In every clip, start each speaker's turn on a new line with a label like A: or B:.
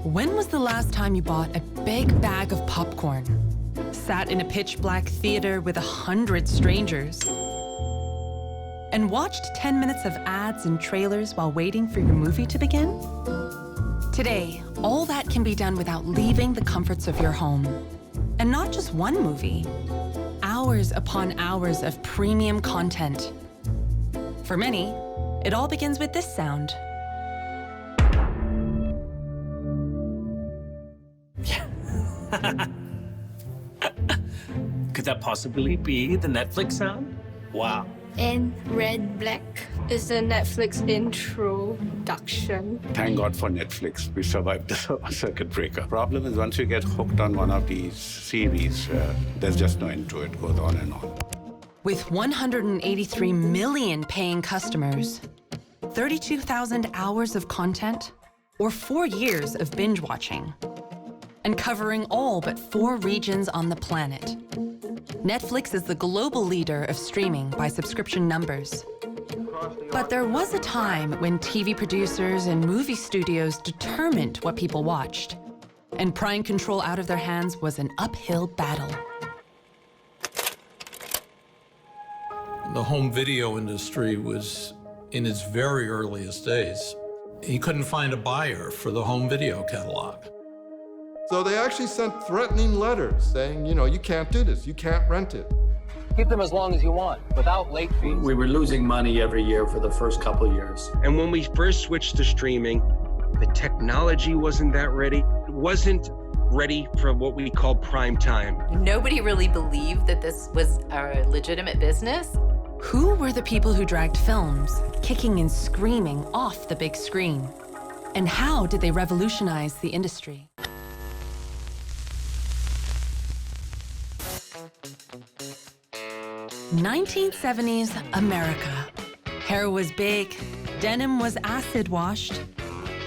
A: When was the last time you bought a big bag of popcorn, sat in a pitch-black theater with 100 strangers, and watched 10 minutes of ads and trailers while waiting for your movie to begin? Today, all that can be done without leaving the comforts of your home. And not just one movie, hours upon hours of premium content. For many, it all begins with this sound.
B: Could that possibly be the Netflix sound? Wow.
C: And Red Black is the Netflix introduction.
D: Thank God for Netflix. We survived the circuit breaker. Problem is, once you get hooked on one of these series, there's just no end to it. It goes on and on.
A: With 183 million paying customers, 32,000 hours of content, or 4 years of binge watching, and covering all but 4 regions on the planet, Netflix is the global leader of streaming by subscription numbers. But there was a time when TV producers and movie studios determined what people watched, and prying control out of their hands was an uphill battle.
E: The home video industry was in its very earliest days. He couldn't find a buyer for the home video catalog.
F: So they actually sent threatening letters saying, you know, you can't do this, you can't rent it.
G: Keep them as long as you want, without late fees.
H: We were losing money every year for the first couple of years.
I: And when we first switched to streaming, the technology wasn't that ready. It wasn't ready for what we call prime time.
J: Nobody really believed that this was a legitimate business.
A: Who were the people who dragged films, kicking and screaming, off the big screen? And how did they revolutionize the industry? '70s America. Hair was big, denim was acid washed,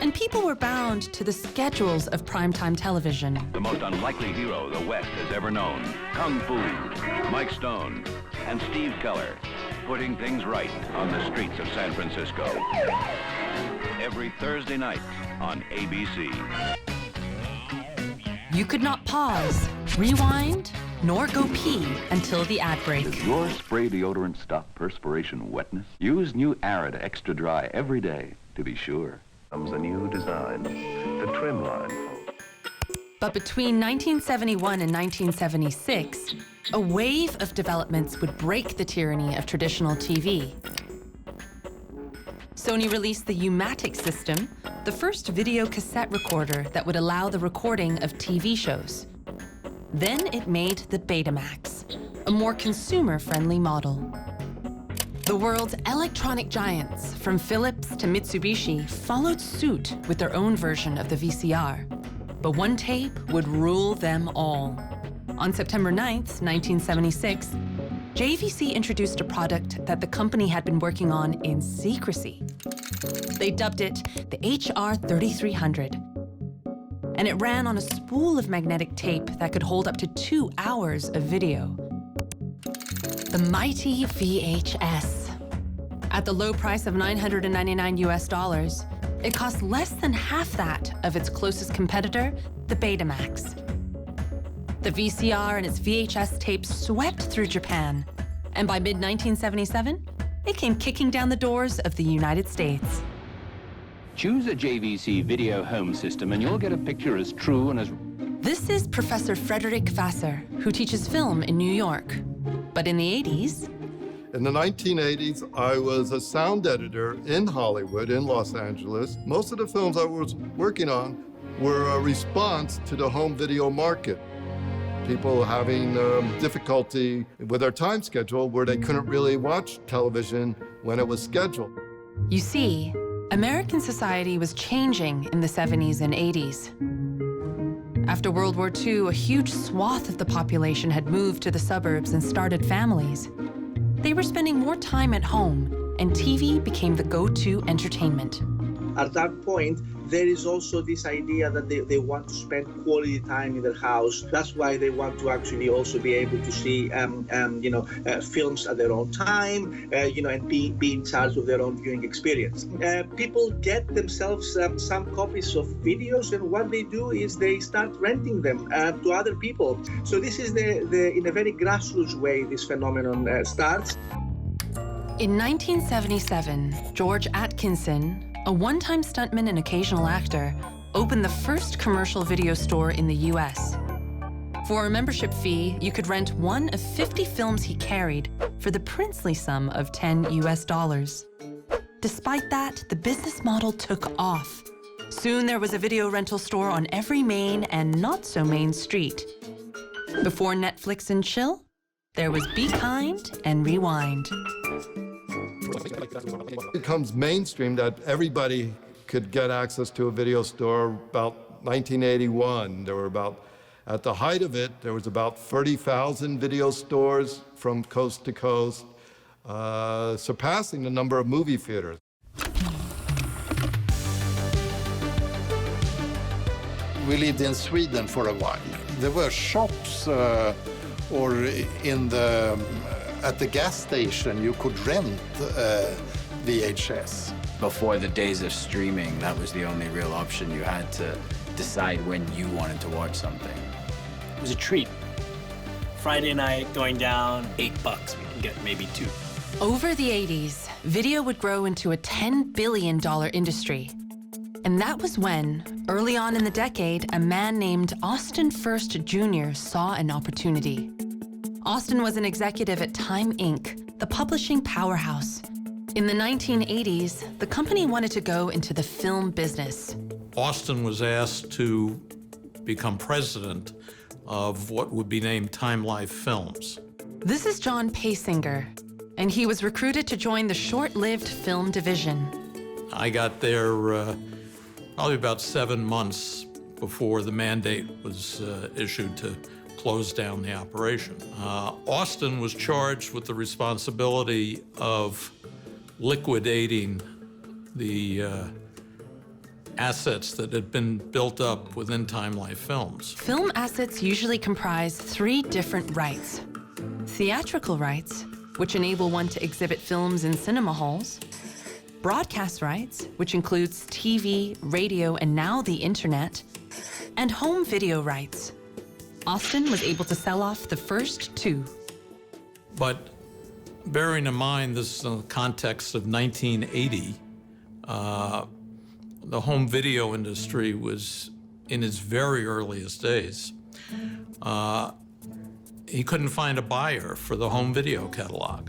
A: and people were bound to the schedules of primetime television.
K: The most unlikely hero the West has ever known. Kung Fu, Mike Stone, and Steve Keller, putting things right on the streets of San Francisco. Every Thursday night on ABC.
A: You could not pause, rewind, nor go pee until the ad break.
K: Does your spray deodorant stop perspiration wetness? Use new Arid Extra Dry every day to be sure. Comes a new design, the trim line.
A: But between 1971 and 1976, a wave of developments would break the tyranny of traditional TV. Sony released the U-matic system, the first video cassette recorder that would allow the recording of TV shows. Then it made the Betamax, a more consumer-friendly model. The world's electronic giants, from Philips to Mitsubishi, followed suit with their own version of the VCR. But one tape would rule them all. On September 9th, 1976, JVC introduced a product that the company had been working on in secrecy. They dubbed it the HR 3300. And it ran on a spool of magnetic tape that could hold up to 2 hours of video. The mighty VHS. At the low price of $999 US, it cost less than half that of its closest competitor, the Betamax. The VCR and its VHS tapes swept through Japan, and by mid-1977, it came kicking down the doors of the United States.
L: Choose a JVC video home system and you'll get a picture as true and as...
A: This is Professor Frederick Vassar, who teaches film in New York. But in the 80s...
F: In the 1980s, I was a sound editor in Hollywood, in Los Angeles. Most of the films I was working on were a response to the home video market. People having difficulty with their time schedule where they couldn't really watch television when it was scheduled.
A: You see, American society was changing in the 70s and 80s. After World War II, a huge swath of the population had moved to the suburbs and started families. They were spending more time at home, and TV became the go-to entertainment.
M: At that point, There is also this idea that they want to spend quality time in their house. That's why they want to actually also be able to see, films at their own time, and be in charge of their own viewing experience. People get themselves some copies of videos, and what they do is they start renting them to other people. So this is in a very grassroots way, this phenomenon starts.
A: In 1977, George Atkinson, a one-time stuntman and occasional actor, opened the first commercial video store in the US. For a membership fee, you could rent one of 50 films he carried for the princely sum of $10 US. Despite that, the business model took off. Soon there was a video rental store on every main and not-so-main street. Before Netflix and chill, there was Be Kind and Rewind.
F: It becomes mainstream that everybody could get access to a video store about 1981. There were at the height of it, there was about 30,000 video stores from coast to coast, surpassing the number of movie theaters.
N: We lived in Sweden for a while. There were shops or at the gas station, you could rent VHS.
O: Before the days of streaming, that was the only real option. You had to decide when you wanted to watch something.
B: It was a treat. Friday night, going down, $8. We can get maybe 2.
A: Over the 80s, video would grow into a $10 billion industry. And that was when, early on in the decade, a man named Austin First Jr. saw an opportunity. Austin was an executive at Time Inc., the publishing powerhouse. In the 1980s, the company wanted to go into the film business.
E: Austin was asked to become president of what would be named Time Life Films.
A: This is John Pasinger, and he was recruited to join the short-lived film division.
E: I got there probably about 7 months before the mandate was issued to close down the operation. Austin was charged with the responsibility of liquidating the assets that had been built up within Time Life Films.
A: Film assets usually comprise 3 different rights. Theatrical rights, which enable one to exhibit films in cinema halls. Broadcast rights, which includes TV, radio, and now the internet. And home video rights. Austin was able to sell off the first 2.
E: But bearing in mind this is in the context of 1980, the home video industry was in its very earliest days. He couldn't find a buyer for the home video catalog.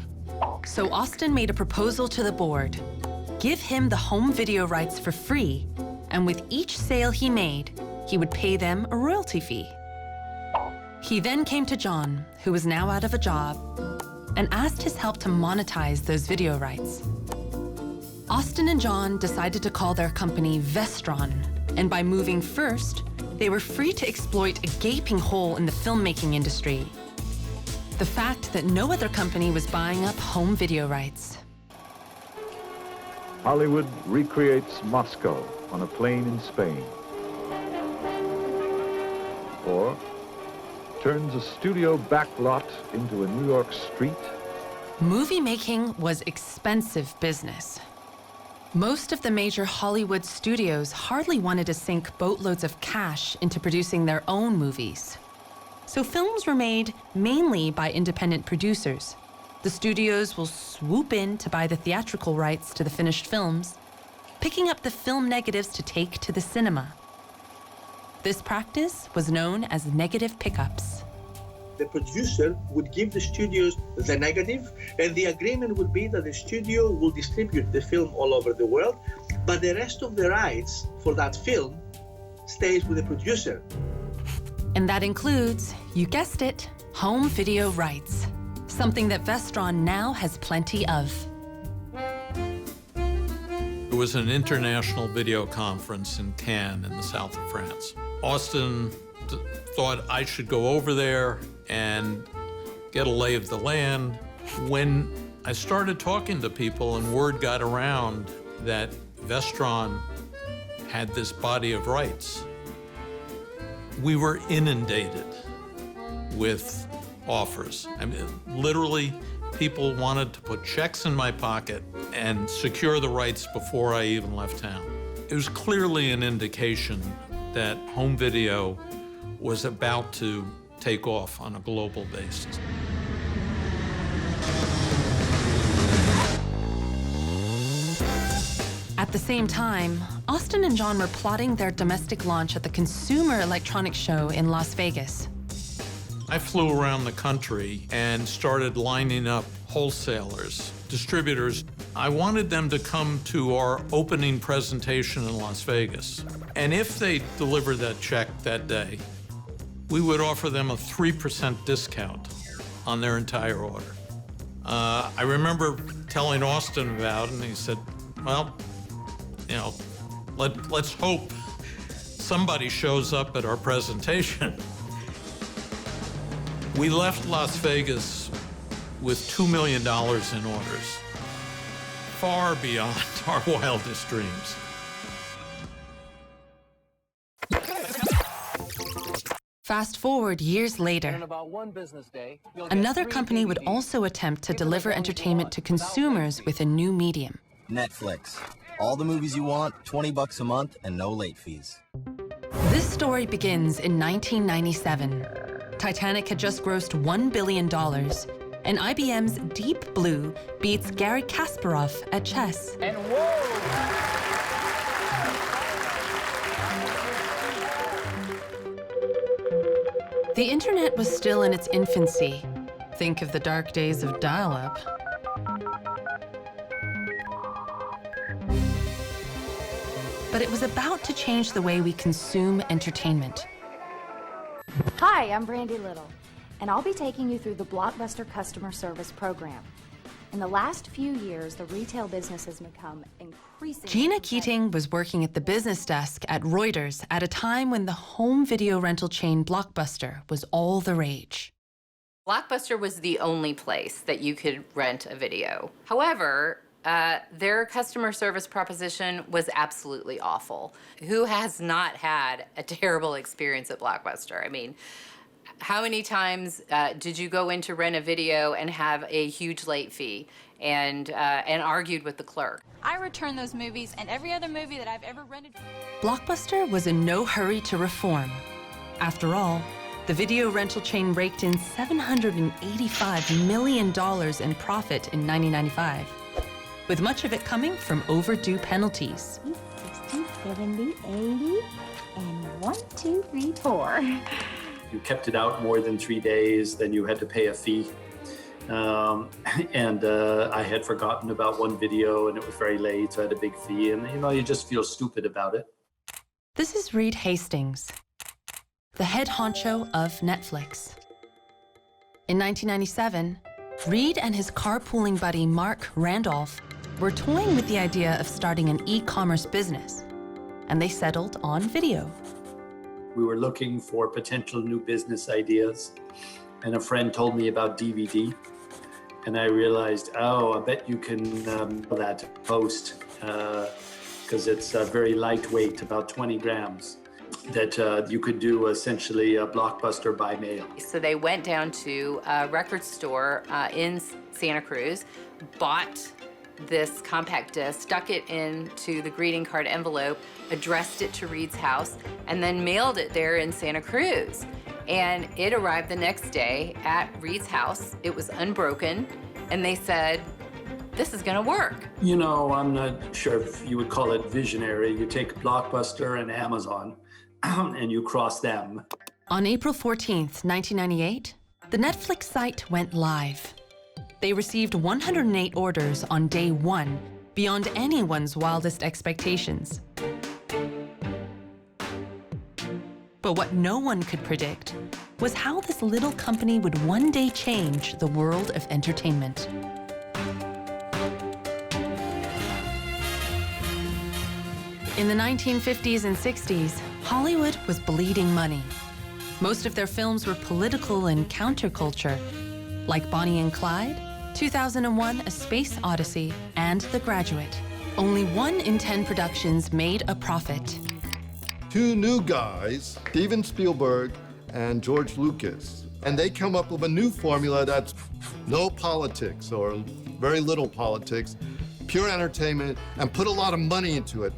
A: So Austin made a proposal to the board. Give him the home video rights for free, and with each sale he made, he would pay them a royalty fee. He then came to John, who was now out of a job, and asked his help to monetize those video rights. Austin and John decided to call their company Vestron, and by moving first, they were free to exploit a gaping hole in the filmmaking industry. The fact that no other company was buying up home video rights.
P: Hollywood recreates Moscow on a plane in Spain. Or turns a studio backlot into a New York street.
A: Movie making was expensive business. Most of the major Hollywood studios hardly wanted to sink boatloads of cash into producing their own movies. So films were made mainly by independent producers. The studios will swoop in to buy the theatrical rights to the finished films, picking up the film negatives to take to the cinema. This practice was known as negative pickups.
M: The producer would give the studios the negative, and the agreement would be that the studio will distribute the film all over the world, but the rest of the rights for that film stays with the producer.
A: And that includes, you guessed it, home video rights, something that Vestron now has plenty of.
E: It was an international video conference in Cannes in the south of France. Austin thought I should go over there and get a lay of the land. When I started talking to people and word got around that Vestron had this body of rights. We were inundated with offers. I mean, literally, people wanted to put checks in my pocket and secure the rights before I even left town. It was clearly an indication that home video was about to take off on a global basis.
A: At the same time, Austin and John were plotting their domestic launch at the Consumer Electronics Show in Las Vegas.
E: I flew around the country and started lining up wholesalers, distributors. I wanted them to come to our opening presentation in Las Vegas. And if they delivered that check that day, we would offer them a 3% discount on their entire order. I remember telling Austin about it, and he said, well, you know, let's hope somebody shows up at our presentation. We left Las Vegas with $2 million in orders, far beyond our wildest dreams.
A: Fast forward years later, another company would also attempt to deliver entertainment to consumers with a new medium.
Q: Netflix. All the movies you want, $20 a month, and no late fees.
A: This story begins in 1997. Titanic had just grossed $1 billion, and IBM's Deep Blue beats Garry Kasparov at chess.
G: And whoa!
A: The internet was still in its infancy. Think of the dark days of dial-up. But it was about to change the way we consume entertainment.
R: Hi, I'm Brandy Little, and I'll be taking you through the Blockbuster customer service program. In the last few years, the retail business has become increasingly...
A: Gina Keating was working at the business desk at Reuters at a time when the home video rental chain Blockbuster was all the rage.
J: Blockbuster was the only place that you could rent a video. However, their customer service proposition was absolutely awful. Who has not had a terrible experience at Blockbuster? I mean, how many times did you go in to rent a video and have a huge late fee and argued with the clerk?
S: I return those movies and every other movie that I've ever rented.
A: Blockbuster was in no hurry to reform. After all, the video rental chain raked in $785 million in profit in 1995. With much of it coming from overdue penalties.
R: 60, 70, 80, and 1, 2, 3, 4.
H: You kept it out more than 3 days, then you had to pay a fee. I had forgotten about one video and it was very late, so I had a big fee, and you know, you just feel stupid about it.
A: This is Reed Hastings, the head honcho of Netflix. In 1997, Reed and his carpooling buddy Mark Randolph were toying with the idea of starting an e-commerce business, and they settled on video.
H: We were looking for potential new business ideas, and a friend told me about DVD, and I realized, oh, I bet you can that post, because it's very lightweight, about 20 grams, that you could do essentially a Blockbuster by mail.
J: So they went down to a record store in Santa Cruz, bought this compact disc, stuck it into the greeting card envelope, addressed it to Reed's house, and then mailed it there in Santa Cruz. And it arrived the next day at Reed's house. It was unbroken, and they said, this is gonna work.
H: You know, I'm not sure if you would call it visionary. You take Blockbuster and Amazon, and you cross them.
A: On April 14th, 1998, the Netflix site went live. They received 108 orders on day one, beyond anyone's wildest expectations. But what no one could predict was how this little company would one day change the world of entertainment. In the 1950s and 60s, Hollywood was bleeding money. Most of their films were political and counterculture, like Bonnie and Clyde, 2001: A Space Odyssey, and The Graduate. only 1 in 10 productions made a profit.
F: 2 new guys, Steven Spielberg and George Lucas, and they come up with a new formula that's no politics or very little politics, pure entertainment, and put a lot of money into it.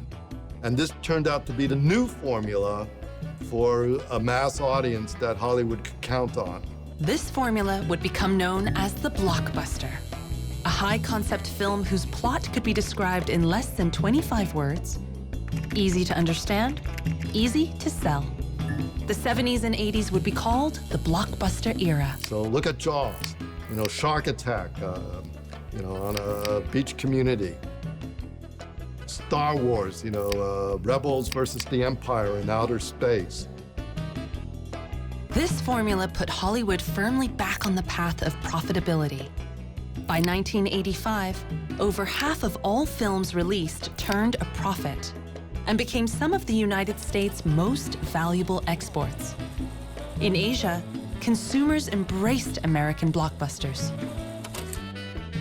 F: And this turned out to be the new formula for a mass audience that Hollywood could count on.
A: This formula would become known as the blockbuster, a high-concept film whose plot could be described in less than 25 words, easy to understand, easy to sell. The 70s and 80s would be called the Blockbuster Era.
F: So look at Jaws, Shark Attack, on a beach community. Star Wars, Rebels versus the Empire in outer space.
A: This formula put Hollywood firmly back on the path of profitability. By 1985, over half of all films released turned a profit and became some of the United States' most valuable exports. In Asia, consumers embraced American blockbusters.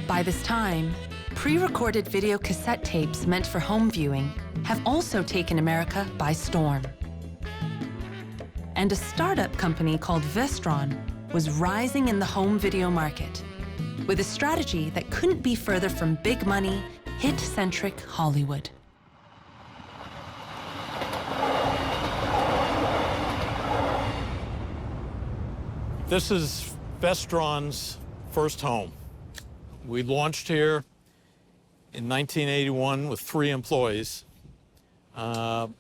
A: By this time, pre-recorded video cassette tapes meant for home viewing have also taken America by storm. And a startup company called Vestron was rising in the home video market with a strategy that couldn't be further from big money, hit-centric Hollywood.
E: This is Vestron's first home. We launched here in 1981 with 3 employees. And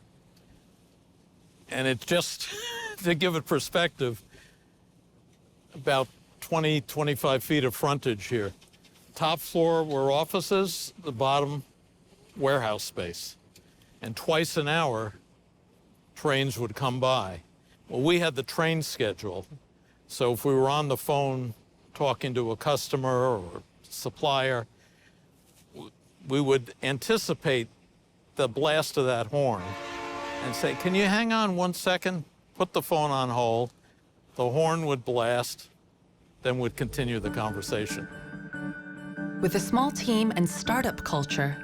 E: it just, to give it perspective, about 20, 25 feet of frontage here. Top floor were offices, the bottom warehouse space. And twice an hour, trains would come by. Well, we had the train schedule. So if we were on the phone talking to a customer or supplier, we would anticipate the blast of that horn and say, can you hang on 1 second? Put the phone on hold. The horn would blast, then we'd continue the conversation.
A: With a small team and startup culture,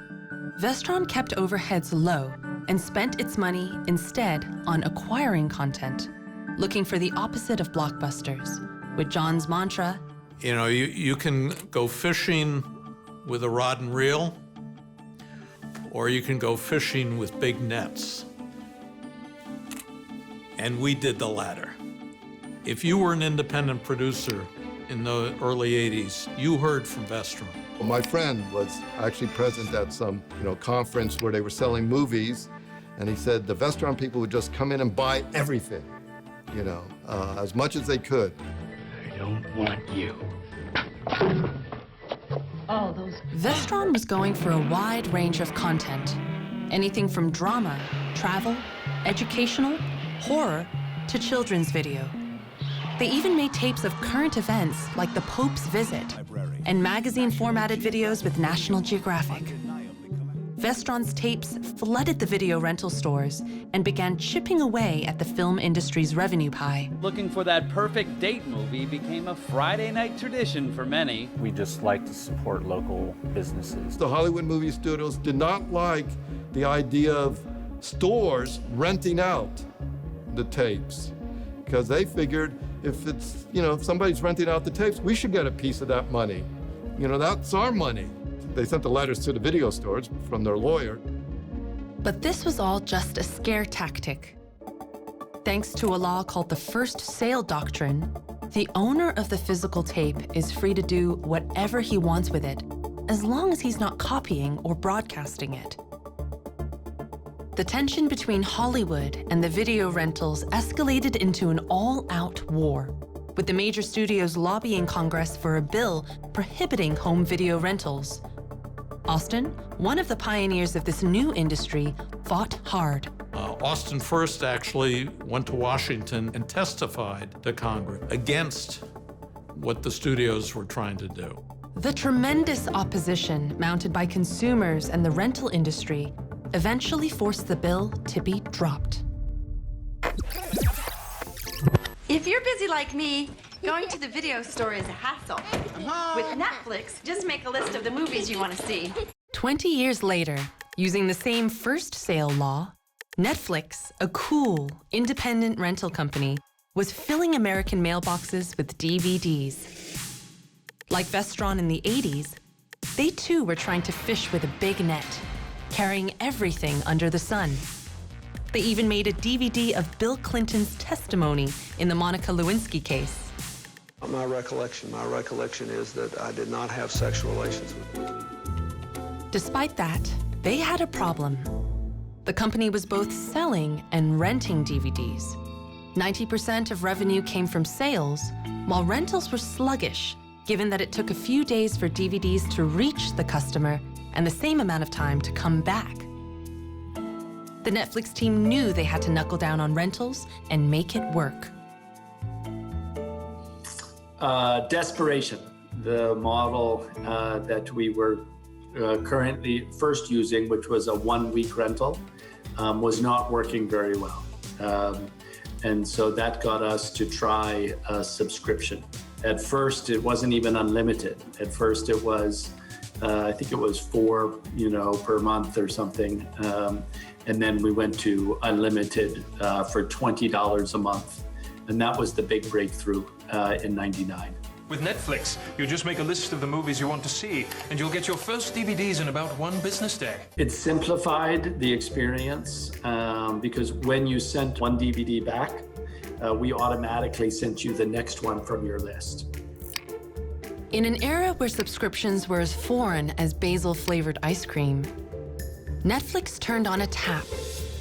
A: Vestron kept overheads low and spent its money instead on acquiring content, looking for the opposite of blockbusters, with John's mantra,
E: You can go fishing with a rod and reel, or you can go fishing with big nets. And we did the latter. If you were an independent producer in the early 80s, you heard from Vestron.
F: Well, my friend was actually present at some, conference where they were selling movies, and he said the Vestron people would just come in and buy everything, as much as they could.
T: I don't want you.
A: Vestron was going for a wide range of content, anything from drama, travel, educational, horror, to children's video. They even made tapes of current events like the Pope's visit and magazine-formatted videos with National Geographic. Vestron's tapes flooded the video rental stores and began chipping away at the film industry's revenue pie.
U: Looking for that perfect date movie became a Friday night tradition for many.
V: We just like to support local businesses.
F: The Hollywood movie studios did not like the idea of stores renting out the tapes because they figured if it's, if somebody's renting out the tapes, we should get a piece of that money. That's our money. They sent the letters to the video stores from their lawyer.
A: But this was all just a scare tactic. Thanks to a law called the First Sale Doctrine, the owner of the physical tape is free to do whatever he wants with it, as long as he's not copying or broadcasting it. The tension between Hollywood and the video rentals escalated into an all-out war, with the major studios lobbying Congress for a bill prohibiting home video rentals. Austin, one of the pioneers of this new industry, fought hard.
E: Austin first actually went to Washington and testified to Congress against what the studios were trying to do.
A: The tremendous opposition mounted by consumers and the rental industry eventually forced the bill to be dropped.
W: If you're busy like me, going to the video store is a hassle. With Netflix, just make a list of the movies you want to see.
A: 20 years later, Using the same first sale law, Netflix, a cool, independent rental company, was filling American mailboxes with DVDs. Like Vestron in the 80s, they too were trying to fish with a big net, carrying everything under the sun. They even made a DVD of Bill Clinton's testimony in the Monica Lewinsky case.
C: My recollection is that I did not have sexual relations with her.
A: Despite that, they had a problem. The company was both selling and renting DVDs. 90% of revenue came from sales, while rentals were sluggish, given that it took a few days for DVDs to reach the customer and the same amount of time to come back. The Netflix team knew they had to knuckle down on rentals and make it work.
H: Desperation, the model that we were currently first using, which was a one-week rental, was not working very well. And so that got us to try a subscription. At first, it wasn't even unlimited. At first, it was, I think it was $4, per month or something. And then we went to unlimited for $20 a month. And that was the big breakthrough in '99.
D: With Netflix, you just make a list of the movies you want to see, and you'll get your first DVDs in about one business day.
H: It simplified the experience because when you sent one DVD back, we automatically sent you the next one from your list.
A: In an era where subscriptions were as foreign as basil-flavored ice cream, Netflix turned on a tap.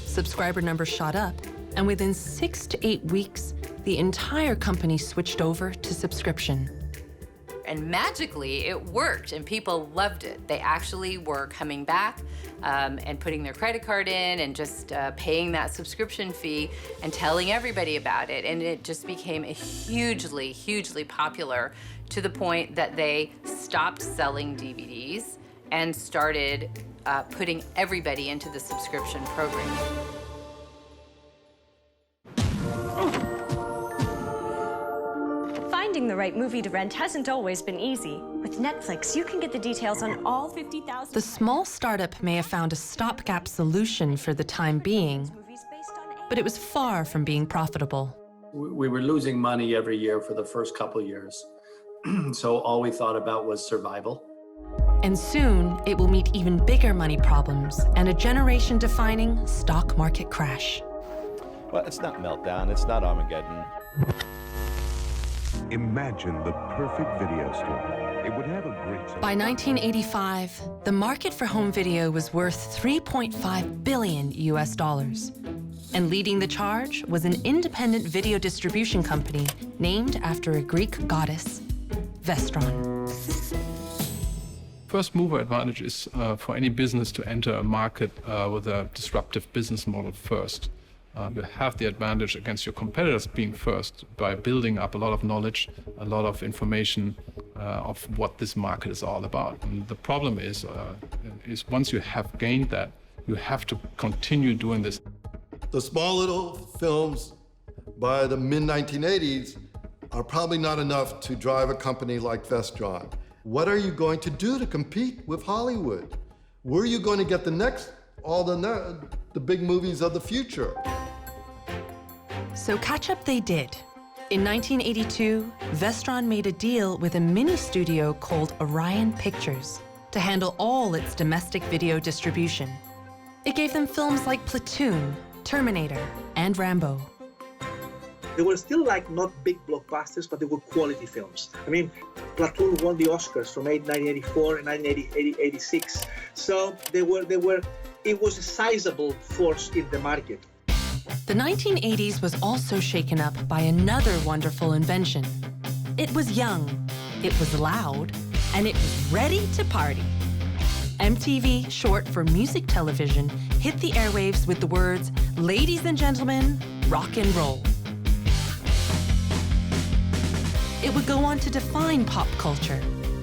A: Subscriber numbers shot up, and within 6 to 8 weeks, the entire company switched over to subscription.
J: And magically, it worked, and people loved it. They actually were coming back and putting their credit card in and just paying that subscription fee and telling everybody about it. And it just became a hugely, hugely popular, to the point that they stopped selling DVDs and started putting everybody into the subscription program.
I: Finding the right movie to rent hasn't always been easy. With Netflix, you can get the details on all 50,000...
A: The small startup may have found a stopgap solution for the time being, but it was far from being profitable.
H: We were losing money every year for the first couple of years. So all we thought about was survival.
A: And soon, it will meet even bigger money problems and a generation-defining stock market crash.
X: Well, it's not meltdown, it's not Armageddon.
Y: Imagine the perfect video store. It would have a great...
A: By 1985, the market for home video was worth $3.5 billion US. And leading the charge was an independent video distribution company named after a Greek goddess, Vestron.
Z: First mover advantage is for any business to enter a market with a disruptive business model first. You have the advantage against your competitors being first by building up a lot of knowledge, a lot of information of what this market is all about. And the problem is once you have gained that, you have to continue doing this.
F: The small little films by the mid-1980s are probably not enough to drive a company like Vestron. What are you going to do to compete with Hollywood? Where are you going to get the big movies of the future?
A: So catch up they did. In 1982, Vestron made a deal with a mini studio called Orion Pictures to handle all its domestic video distribution. It gave them films like Platoon, Terminator, and Rambo.
M: They were still like not big blockbusters, but they were quality films. I mean, Platoon won the Oscars from 1984 and 1986. So it was a sizable force in the market.
A: The 1980s was also shaken up by another wonderful invention. It was young, it was loud, and it was ready to party. MTV, short for music television, hit the airwaves with the words, "Ladies and gentlemen, rock and roll." It would go on to define pop culture,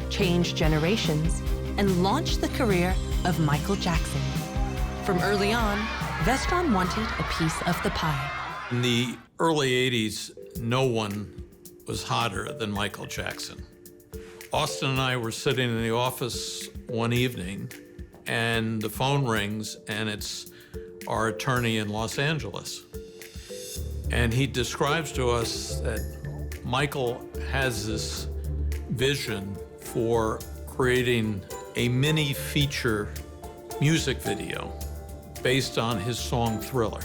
A: change generations, and launch the career of Michael Jackson. From early on, Vestron wanted a piece of the pie.
E: In the early 80s, no one was hotter than Michael Jackson. Austin and I were sitting in the office one evening, and the phone rings, and it's our attorney in Los Angeles. And he describes to us that Michael has this vision for creating a mini feature music video based on his song Thriller,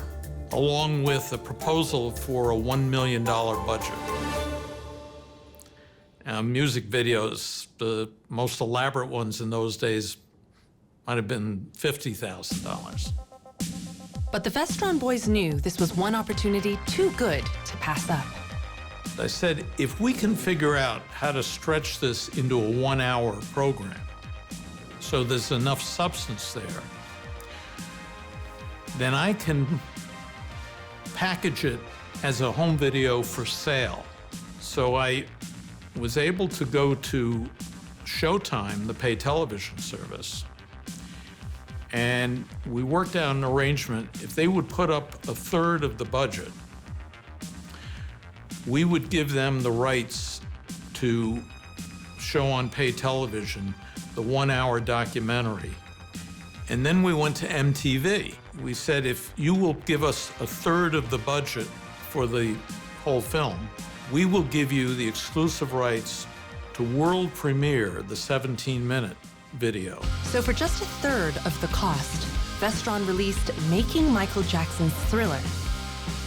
E: along with a proposal for a $1 million budget. Music videos, the most elaborate ones in those days might have been $50,000.
A: But the Vestron boys knew this was one opportunity too good to pass up.
E: I said, if we can figure out how to stretch this into a 1-hour program so there's enough substance there, then I can package it as a home video for sale. So I was able to go to Showtime, the pay television service, and we worked out an arrangement. If they would put up a third of the budget, we would give them the rights to show on pay television the 1-hour documentary. And then we went to MTV. We said, if you will give us a third of the budget for the whole film, we will give you the exclusive rights to world premiere the 17-minute video.
A: So for just a third of the cost, Vestron released Making Michael Jackson's Thriller.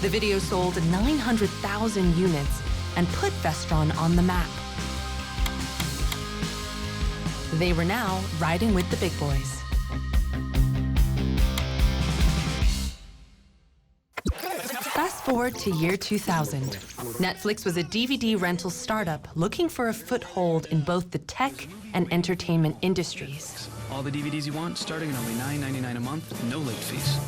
A: The video sold 900,000 units and put Vestron on the map. They were now riding with the big boys. Fast forward to year 2000. Netflix was a DVD rental startup looking for a foothold in both the tech and entertainment industries.
B: All the DVDs you want, starting at only $9.99 a month, no late fees.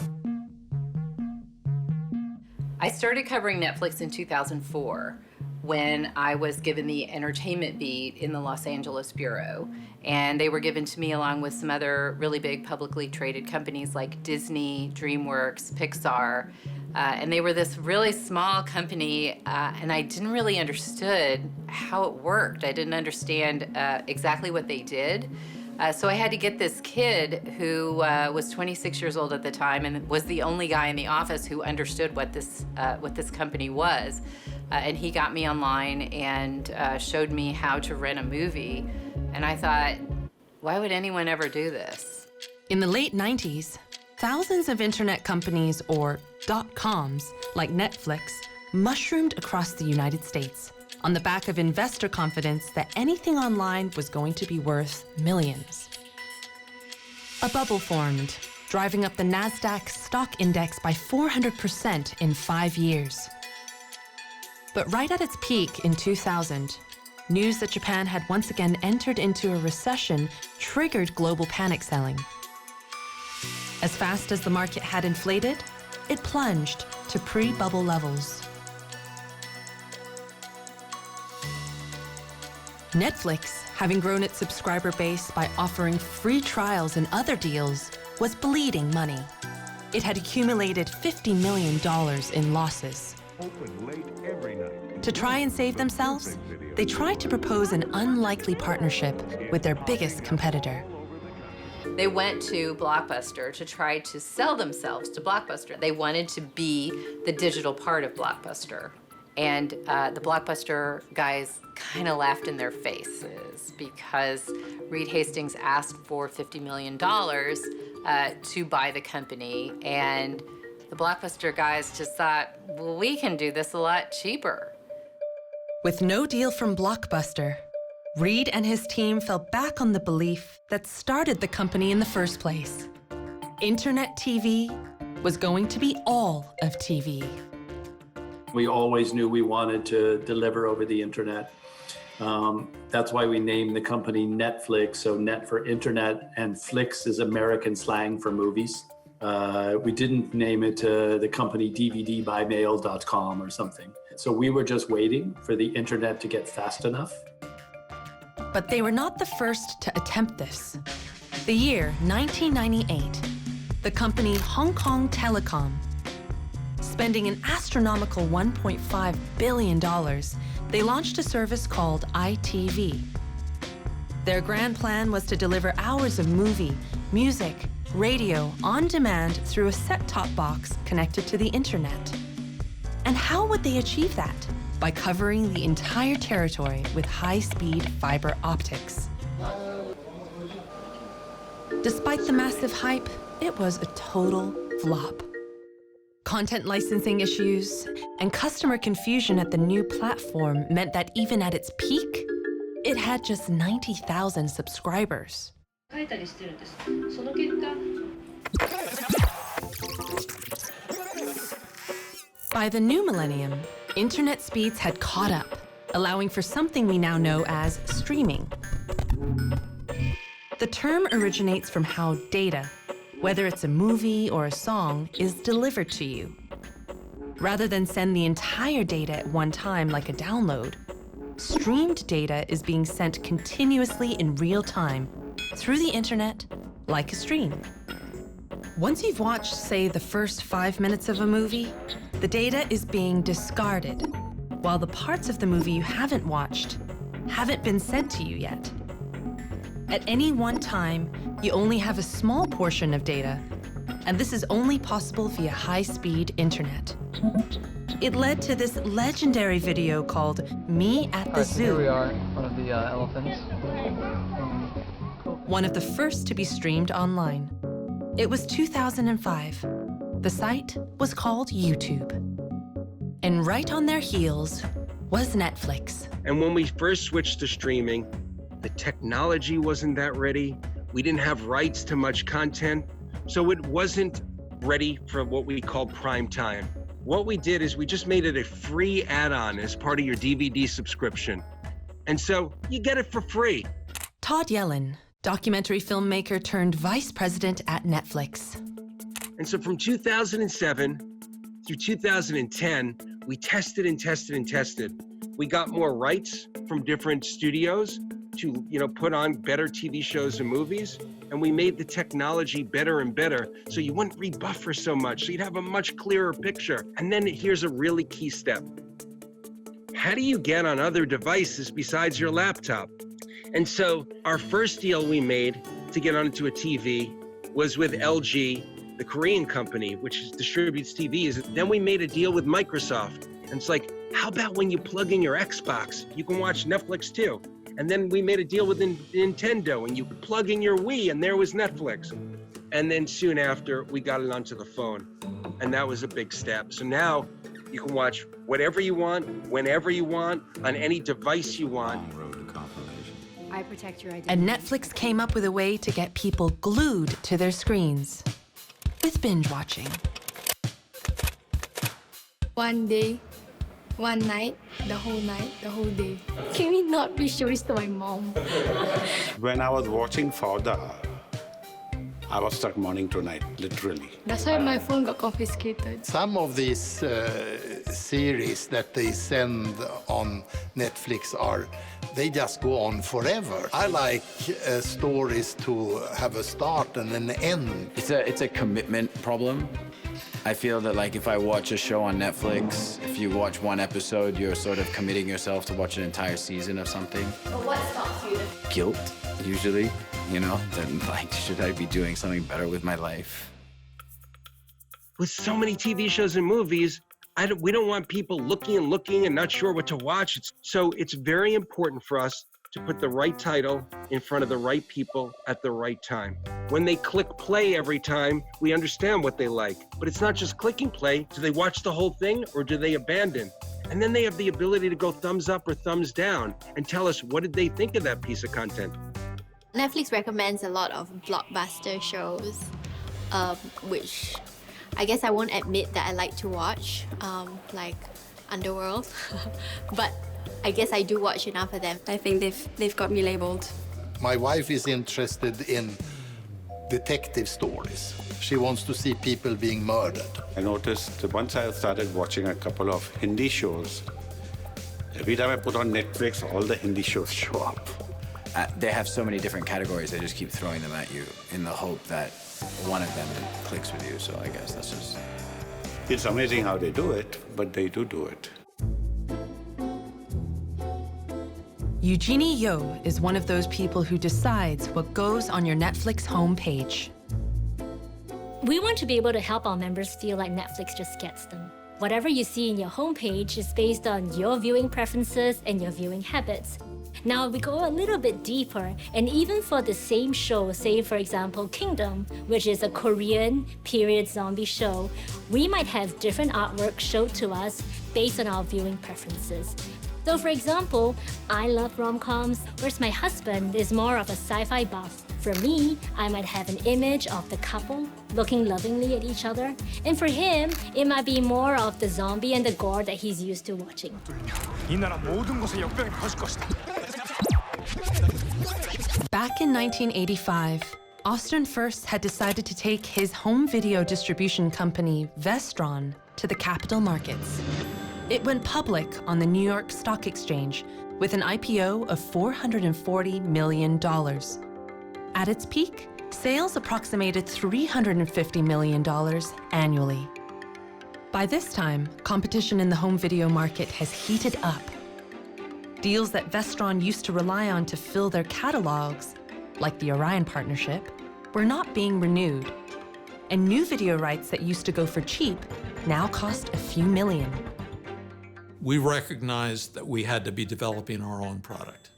J: I started covering Netflix in 2004 when I was given the entertainment beat in the Los Angeles bureau. And they were given to me along with some other really big publicly traded companies like Disney, DreamWorks, Pixar. And they were this really small company, and I didn't really understood how it worked. I didn't understand exactly what they did. So I had to get this kid who was 26 years old at the time and was the only guy in the office who understood what this company was. And he got me online and showed me how to rent a movie. And I thought, why would anyone ever do this?
A: In the late 90s, thousands of internet companies, or .coms, like Netflix, mushroomed across the United States on the back of investor confidence that anything online was going to be worth millions. A bubble formed, driving up the NASDAQ stock index by 400% in 5 years. But right at its peak in 2000, news that Japan had once again entered into a recession triggered global panic selling. As fast as the market had inflated, it plunged to pre-bubble levels. Netflix, having grown its subscriber base by offering free trials and other deals, was bleeding money. It had accumulated $50 million in losses.
Y: Open late every night.
A: To try and save themselves, they tried to propose an unlikely partnership with their biggest competitor.
J: They went to Blockbuster to try to sell themselves to Blockbuster. They wanted to be the digital part of Blockbuster. And the Blockbuster guys kind of laughed in their faces because Reed Hastings asked for $50 million to buy the company. And the Blockbuster guys just thought, well, we can do this a lot cheaper.
A: With no deal from Blockbuster, Reed and his team fell back on the belief that started the company in the first place. Internet TV was going to be all of TV.
H: We always knew we wanted to deliver over the internet. That's why we named the company Netflix, so net for internet, and Flix is American slang for movies. We didn't name it the company DVDbymail.com or something. So we were just waiting for the internet to get fast enough.
A: But they were not the first to attempt this. The year 1998, the company Hong Kong Telecom, spending an astronomical $1.5 billion, they launched a service called ITV. Their grand plan was to deliver hours of movie, music, radio on demand through a set-top box connected to the internet. And how would they achieve that? By covering the entire territory with high-speed fiber optics. Despite the massive hype, it was a total flop. Content licensing issues and customer confusion at the new platform meant that even at its peak, it had just 90,000 subscribers. By the new millennium, internet speeds had caught up, allowing for something we now know as streaming. The term originates from how data, whether it's a movie or a song, is delivered to you. Rather than send the entire data at one time like a download, streamed data is being sent continuously in real time through the internet like a stream. Once you've watched, say, the first 5 minutes of a movie, the data is being discarded, while the parts of the movie you haven't watched haven't been sent to you yet. At any one time, you only have a small portion of data, and this is only possible via high-speed internet. It led to this legendary video called Me at the Zoo.
G: Here we are, one of the elephants.
A: One of the first to be streamed online. It was 2005. The site was called YouTube. And right on their heels was Netflix.
K: And when we first switched to streaming, the technology wasn't that ready. We didn't have rights to much content, so it wasn't ready for what we call prime time. What we did is we just made it a free add-on as part of your DVD subscription. And so you get it for free.
A: Todd Yellin, documentary filmmaker turned vice president at Netflix.
K: And so from 2007 through 2010, we tested and tested and tested. We got more rights from different studios to, put on better TV shows and movies. And we made the technology better and better so you wouldn't rebuffer so much, so you'd have a much clearer picture. And then here's a really key step. How do you get on other devices besides your laptop? And so our first deal we made to get onto a TV was with LG, the Korean company, which distributes TVs. Then we made a deal with Microsoft. And it's like, how about when you plug in your Xbox, you can watch Netflix too? And then we made a deal with Nintendo, and you plug in your Wii, and there was Netflix. And then soon after, we got it onto the phone. And that was a big step. So now you can watch whatever you want, whenever you want, on any device you want.
R: I protect your identity.
A: And Netflix came up with a way to get people glued to their screens with binge watching.
L: One day, one night, the whole day. Can we not please show this to my mom?
N: When I was watching Fauda, I was stuck morning to night, literally.
L: That's why my phone got confiscated.
F: Some of these series that they send on Netflix they just go on forever. I like stories to have a start and an end.
V: It's a commitment problem. I feel that if I watch a show on Netflix, if you watch one episode, you're sort of committing yourself to watch an entire season of something.
L: But what stops you?
V: Guilt, usually, then should I be doing something better with my life?
K: With so many TV shows and movies, we don't want people looking and not sure what to watch. So it's very important for us to put the right title in front of the right people at the right time. When they click play every time, we understand what they like. But it's not just clicking play. Do they watch the whole thing or do they abandon? And then they have the ability to go thumbs up or thumbs down and tell us what did they think of that piece of content.
L: Netflix recommends a lot of blockbuster shows, which I guess I won't admit that I like to watch, like Underworld. But I guess I do watch enough of them. I think they've got me labeled.
F: My wife is interested in detective stories. She wants to see people being murdered.
N: I noticed that once I started watching a couple of Hindi shows, every time I put on Netflix, all the Hindi shows show up.
V: They have so many different categories, they just keep throwing them at you in the hope that one of them clicks with you, so I guess that's just...
N: It's amazing how they do it, but they do it.
A: Eugenie Yo is one of those people who decides what goes on your Netflix homepage.
O: We want to be able to help our members feel like Netflix just gets them. Whatever you see in your homepage is based on your viewing preferences and your viewing habits. Now, we go a little bit deeper, and even for the same show, say for example Kingdom, which is a Korean period zombie show, we might have different artwork showed to us based on our viewing preferences. So for example, I love rom-coms, whereas my husband is more of a sci-fi buff. For me, I might have an image of the couple looking lovingly at each other, and for him, it might be more of the zombie and the gore that he's used to watching.
A: Back in 1985, Austin First had decided to take his home video distribution company, Vestron, to the capital markets. It went public on the New York Stock Exchange with an IPO of $440 million. At its peak, sales approximated $350 million annually. By this time, competition in the home video market has heated up. Deals that Vestron used to rely on to fill their catalogs, like the Orion partnership, were not being renewed. And new video rights that used to go for cheap now cost a few million.
E: We recognized that we had to be developing our own product.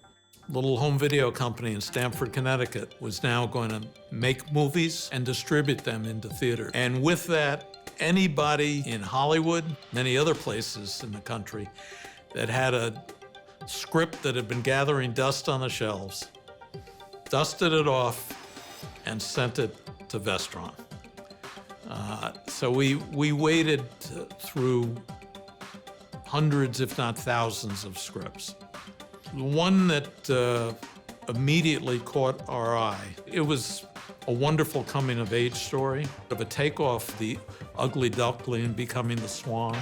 E: Little home video company in Stamford, Connecticut was now going to make movies and distribute them into theater. And with that, anybody in Hollywood, many other places in the country, that had a script that had been gathering dust on the shelves, dusted it off and sent it to Vestron. So we waded through hundreds, if not thousands, of scripts. The one that immediately caught our eye, it was a wonderful coming-of-age story of a takeoff the ugly duckling becoming the swan.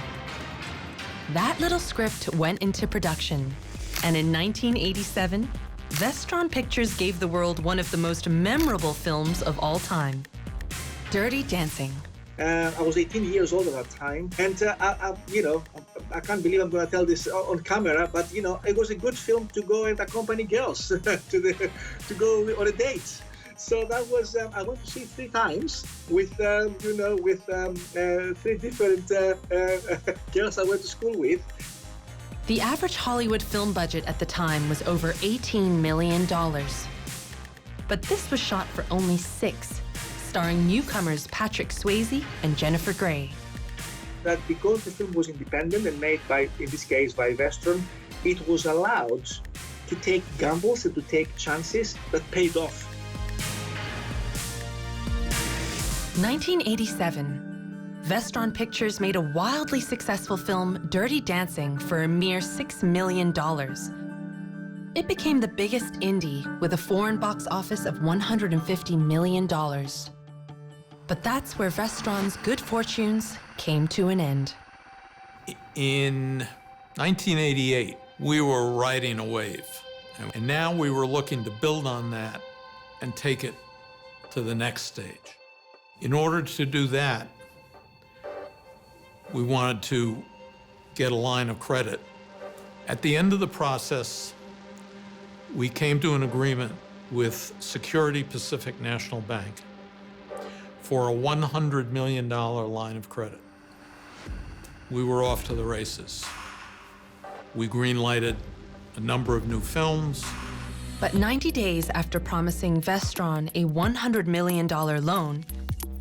A: That little script went into production, and in 1987, Vestron Pictures gave the world one of the most memorable films of all time, Dirty Dancing.
M: I was 18 years old at that time, and I can't believe I'm going to tell this on camera, but it was a good film to go and accompany girls to go on a date. So that was I went to see it 3 times with 3 different girls I went to school with.
A: The average Hollywood film budget at the time was over $18 million. But this was shot for only 6, starring newcomers Patrick Swayze and Jennifer Grey.
M: That because the film was independent and made by, in this case, by Vestron, it was allowed to take gambles and to take chances that paid off.
A: 1987, Vestron Pictures made a wildly successful film, Dirty Dancing, for a mere $6 million. It became the biggest indie with a foreign box office of $150 million. But that's where Vestron's good fortunes came to an end.
E: In 1988, we were riding a wave, and now we were looking to build on that and take it to the next stage. In order to do that, we wanted to get a line of credit. At the end of the process, we came to an agreement with Security Pacific National Bank for a $100 million line of credit. We were off to the races. We green-lighted a number of new films.
A: But 90 days after promising Vestron a $100 million loan,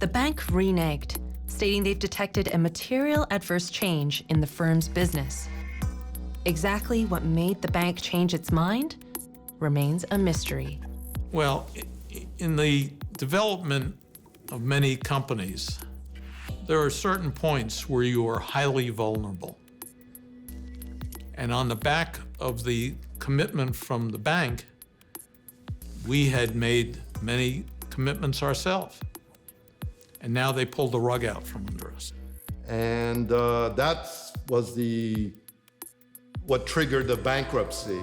A: the bank reneged, stating they've detected a material adverse change in the firm's business. Exactly what made the bank change its mind remains a mystery.
E: Well, in the development of many companies, there are certain points where you are highly vulnerable. And on the back of the commitment from the bank, we had made many commitments ourselves. And now they pulled the rug out from under us.
F: And that was what triggered the bankruptcy.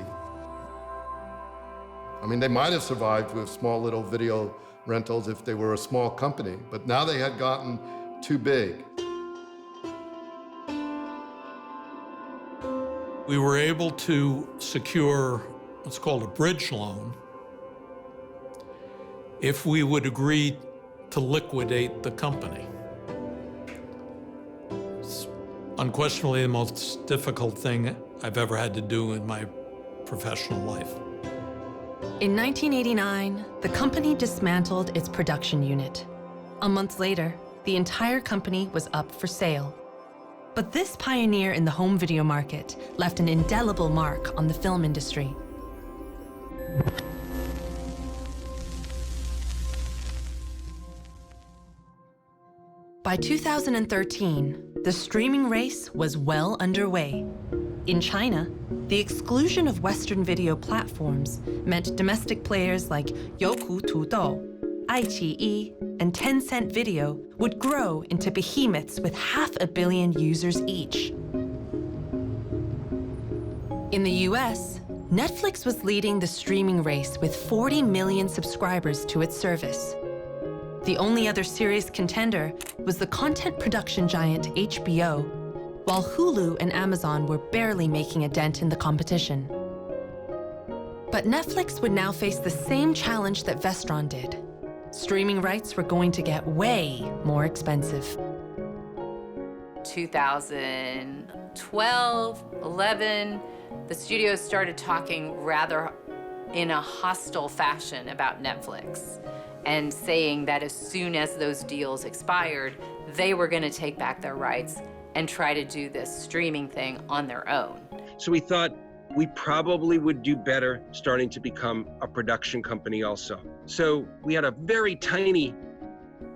F: I mean, they might have survived with small little video rentals if they were a small company, but now they had gotten too big.
E: We were able to secure what's called a bridge loan if we would agree to liquidate the company. It's unquestionably the most difficult thing I've ever had to do in my professional life.
A: In 1989, the company dismantled its production unit. A month later, the entire company was up for sale. But this pioneer in the home video market left an indelible mark on the film industry. By 2013, the streaming race was well underway. In China, the exclusion of Western video platforms meant domestic players like Youku Tudou, iQIYI, and Tencent Video would grow into behemoths with 500 million users each. In the US, Netflix was leading the streaming race with 40 million subscribers to its service. The only other serious contender was the content production giant HBO, while Hulu and Amazon were barely making a dent in the competition. But Netflix would now face the same challenge that Vestron did. Streaming rights were going to get way more expensive.
J: 2012, 11, the studios started talking rather in a hostile fashion about Netflix and saying that as soon as those deals expired, they were going to take back their rights and try to do this streaming thing on their own.
K: So we thought we probably would do better starting to become a production company also. So we had a very tiny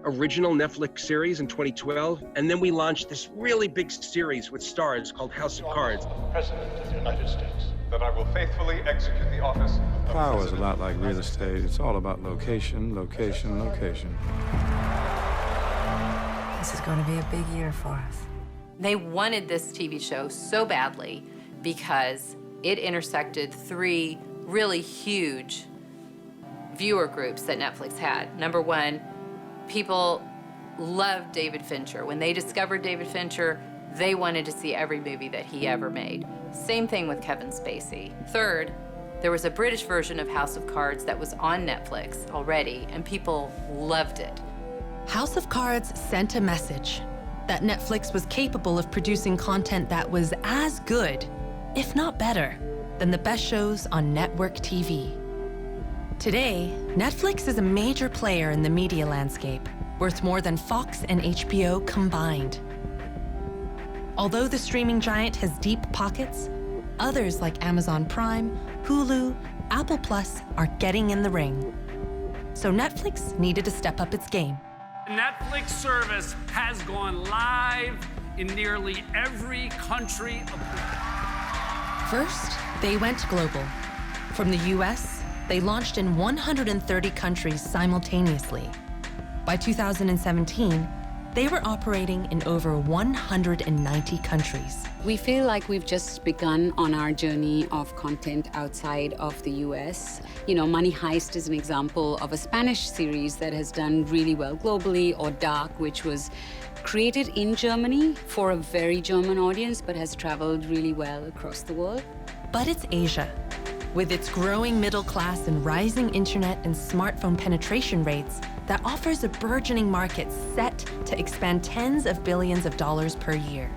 K: original Netflix series in 2012, and then we launched this really big series with stars called House of Cards.
P: President of the United States, that I will faithfully execute the office of
Q: Power is a lot like real estate. It's all about location, location, location.
S: This is going to be a big year for us.
J: They wanted this TV show so badly because it intersected 3 really huge viewer groups that Netflix had. Number one, people loved David Fincher. When they discovered David Fincher, they wanted to see every movie that he ever made. Same thing with Kevin Spacey. Third, there was a British version of House of Cards that was on Netflix already, and people loved it.
A: House of Cards sent a message that Netflix was capable of producing content that was as good, if not better, than the best shows on network TV. Today, Netflix is a major player in the media landscape, worth more than Fox and HBO combined. Although the streaming giant has deep pockets, others like Amazon Prime, Hulu, Apple Plus are getting in the ring. So Netflix needed to step up its game.
T: The Netflix service has gone live in nearly every country.
A: First, they went global. From the US, they launched in 130 countries simultaneously. By 2017, they were operating in over 190 countries.
U: We feel like we've just begun on our journey of content outside of the US. You know, Money Heist is an example of a Spanish series that has done really well globally, or Dark, which was created in Germany for a very German audience, but has traveled really well across the world.
A: But it's Asia. With its growing middle class and rising internet and smartphone penetration rates, that offers a burgeoning market set to expand tens of billions of dollars per year.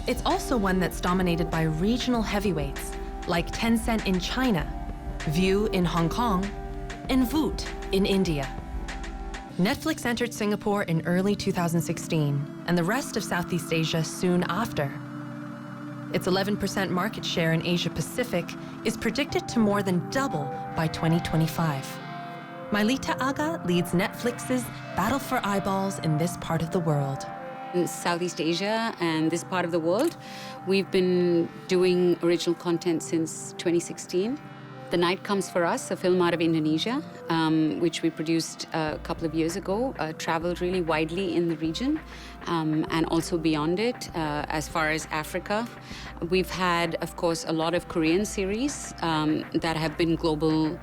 A: It's also one that's dominated by regional heavyweights like Tencent in China, Viu in Hong Kong, and Voot in India. Netflix entered Singapore in early 2016, and the rest of Southeast Asia soon after. Its 11% market share in Asia Pacific is predicted to more than double by 2025. Mailita Aga leads Netflix's battle for eyeballs in this part of the world.
U: In Southeast Asia and this part of the world, we've been doing original content since 2016. The Night Comes for Us, a film out of Indonesia, which we produced a couple of years ago, traveled really widely in the region and also beyond it, as far as Africa. We've had, of course, a lot of Korean series that have been global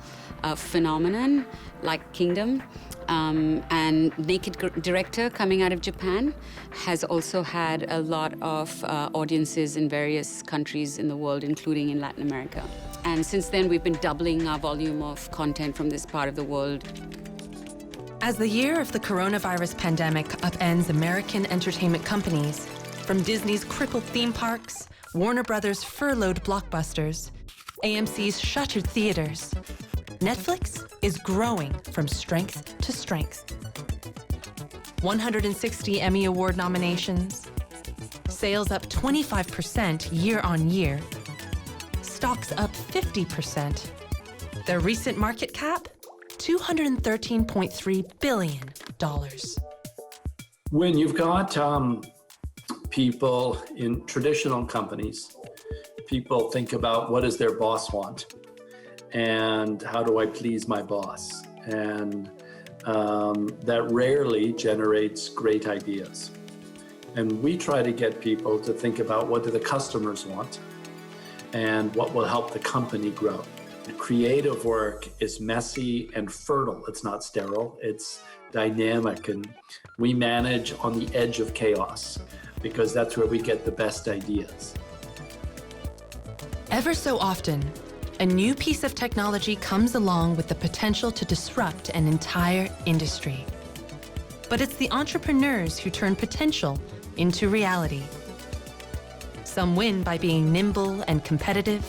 U: phenomenon, like Kingdom. And Naked Director, coming out of Japan, has also had a lot of audiences in various countries in the world, including in Latin America. And since then, we've been doubling our volume of content from this part of the world.
A: As the year of the coronavirus pandemic upends American entertainment companies, from Disney's crippled theme parks, Warner Brothers' furloughed blockbusters, AMC's shuttered theaters, Netflix is growing from strength to strength. 160 Emmy Award nominations, sales up 25% year on year, stocks up 50%. Their recent market cap, $213.3 billion.
H: When you've got people in traditional companies, people think about what does their boss want and how do I please my boss? And that rarely generates great ideas. And we try to get people to think about what do the customers want and what will help the company grow. Creative work is messy and fertile. It's not sterile, it's dynamic, and we manage on the edge of chaos because that's where we get the best ideas.
A: Ever so often, a new piece of technology comes along with the potential to disrupt an entire industry. But it's the entrepreneurs who turn potential into reality. Some win by being nimble and competitive,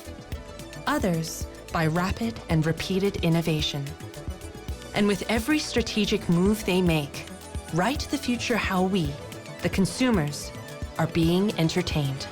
A: others by rapid and repeated innovation. And with every strategic move they make, write the future how we, the consumers, are being entertained.